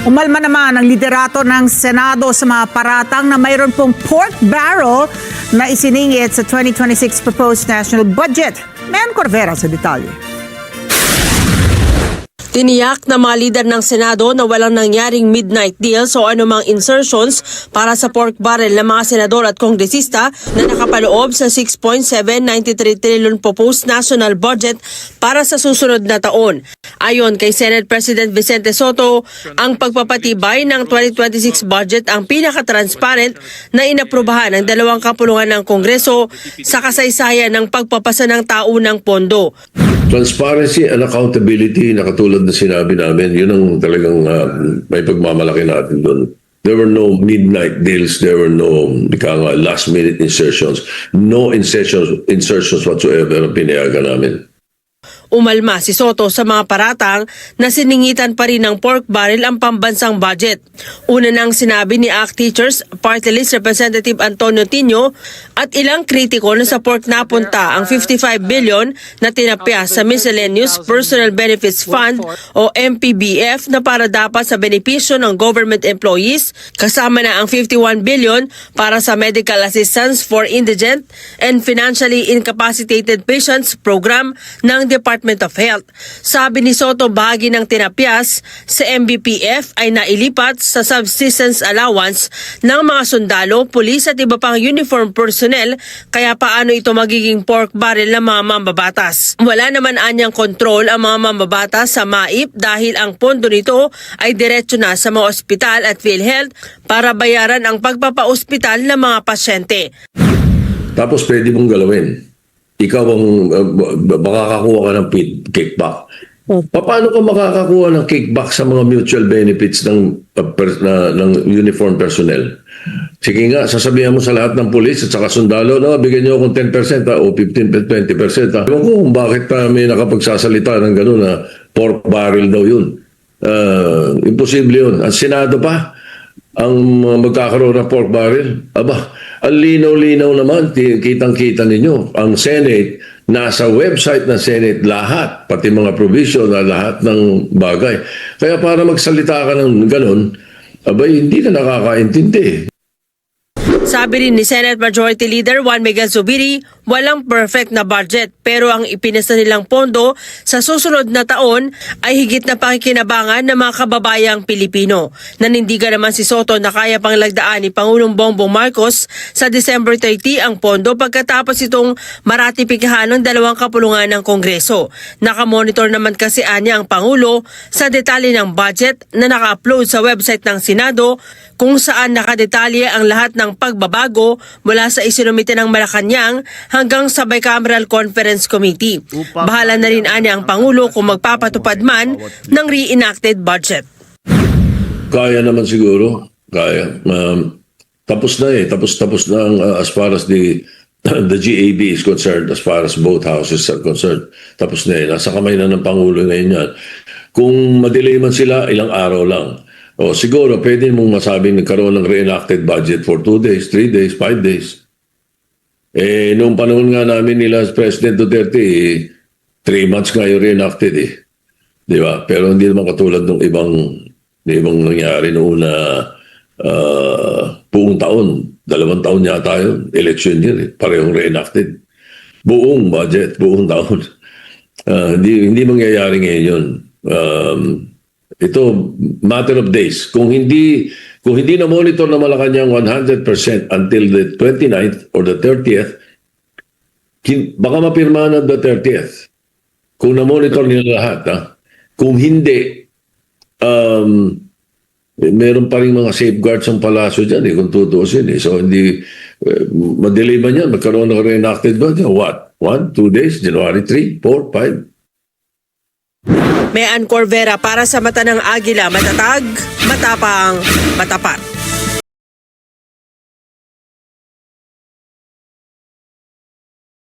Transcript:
Umalma naman ang liderato ng Senado sa mga paratang na mayroon pong pork barrel na isiningit sa 2026 proposed national budget. Mayan Corvera sa detalye. Tiniyak na mga lider ng Senado na walang nangyaring midnight deals o anumang insertions para sa pork barrel ng mga senador at kongresista na nakapaloob sa 6.793 trillion proposed national budget para sa susunod na taon. Ayon kay Senate President Vicente Soto, ang pagpapatibay ng 2026 budget ang pinaka-transparent na inaprubahan ng dalawang kapulungan ng Kongreso sa kasaysayan ng pagpapasa ng taunang pondo. Transparency and accountability na katulad na sinabi namin, yun ang talagang may pagmamalaki natin doon. There were no midnight deals, there were no last-minute insertions, no insertions whatsoever ang pinayagan namin. Umalma si Soto sa mga paratang na siningitan pa rin ng pork barrel ang pambansang budget. Una nang sinabi ni ACT Teachers Party List Representative Antonio Tino at ilang kritiko na sa pork napunta ang 55 billion na tinapya sa Miscellaneous Personal Benefits Fund o MPBF na para dapat sa benepisyo ng government employees, kasama na ang 51 billion para sa medical assistance for indigent and financially incapacitated patients program ng Department of Health. Sabi ni Soto, bahagi ng tinapyas sa MBPF ay nailipat sa subsistence allowance ng mga sundalo, pulis at iba pang uniform personnel, kaya paano ito magiging pork barrel ng mga mambabatas? Wala naman anyang kontrol ang mga mambabatas sa MAIP dahil ang pondo nito ay diretso na sa mga ospital at PhilHealth para bayaran ang pagpapaospital ng mga pasyente. Tapos pwede mong galawin. Ikaw ang makakakuha ka ng kickback. Paano ka makakakuha ng kickback sa mga mutual benefits ng uniform personnel? Sige nga, sasabihan mo sa lahat ng pulis at saka sundalo, no, bigyan niyo akong 10% o 15-20%. Ewan ko kung bakit may nakapagsasalita ng gano'n na pork barrel daw yun. Imposible yun. Ang Senado pa ang magkakaroon ng pork barrel. Aba, ang linaw-linaw naman, kitang-kita ninyo. Ang Senate, nasa website ng Senate lahat, pati mga provision na lahat ng bagay. Kaya para magsalita ka ng ganun, abay, hindi ka nakakaintindi. Sabi rin ni Senate Majority Leader Juan Miguel Zubiri, walang perfect na budget pero ang ipinasa nilang pondo sa susunod na taon ay higit na pakikinabangan ng mga kababayang Pilipino. Nanindigan naman si Soto na kaya pang lagdaan ni Pangulong Bongbong Marcos sa December 30 ang pondo pagkatapos itong maratipikahan ng dalawang kapulungan ng Kongreso. Nakamonitor naman kasi anya ang Pangulo sa detalye ng budget na naka-upload sa website ng Senado kung saan nakadetalye ang lahat ng pagbabago mula sa isinumite ng Malacanang hanggang sa Bicameral Conference Committee. Bahala na rin anya ang Pangulo kung magpapatupad man ng reenacted budget. Kaya naman siguro. Kaya. Tapos na eh. Tapos na as far as the GAB is concerned, as far as both houses are concerned. Tapos na eh. Nasa kamay na ng Pangulo ngayon yan. Kung madelay man sila, ilang araw lang. O siguro, pwede mong masabing nagkaroon ng reenacted budget for 2 days, 3 days, 5 days. Eh, noong panahon nga namin nila President Duterte, 3 months nga yung reenacted eh. Di ba? Pero hindi naman katulad ng ibang nangyari noong una buong taon. 2 taon yata yun. Election year eh. Parehong reenacted. Buong budget, buong taon. Hindi mangyayari ngayon yun. Ito, matter of days. Kung hindi na monitor na Malacanang 100% until the 29th or the 30th, baka mapirma na the 30th. Kung na-monitor nila lahat. Ha? Kung hindi, meron pa rin mga safeguards ang palasyo dyan kung tutusin. So, hindi, madelay ba niyan? Magkaroon ng reenacted ba? What? 1, 2 days? January 3, 4, 5? Mayan Corvera para sa Mata ng Agila, matatag, matapang, matapat.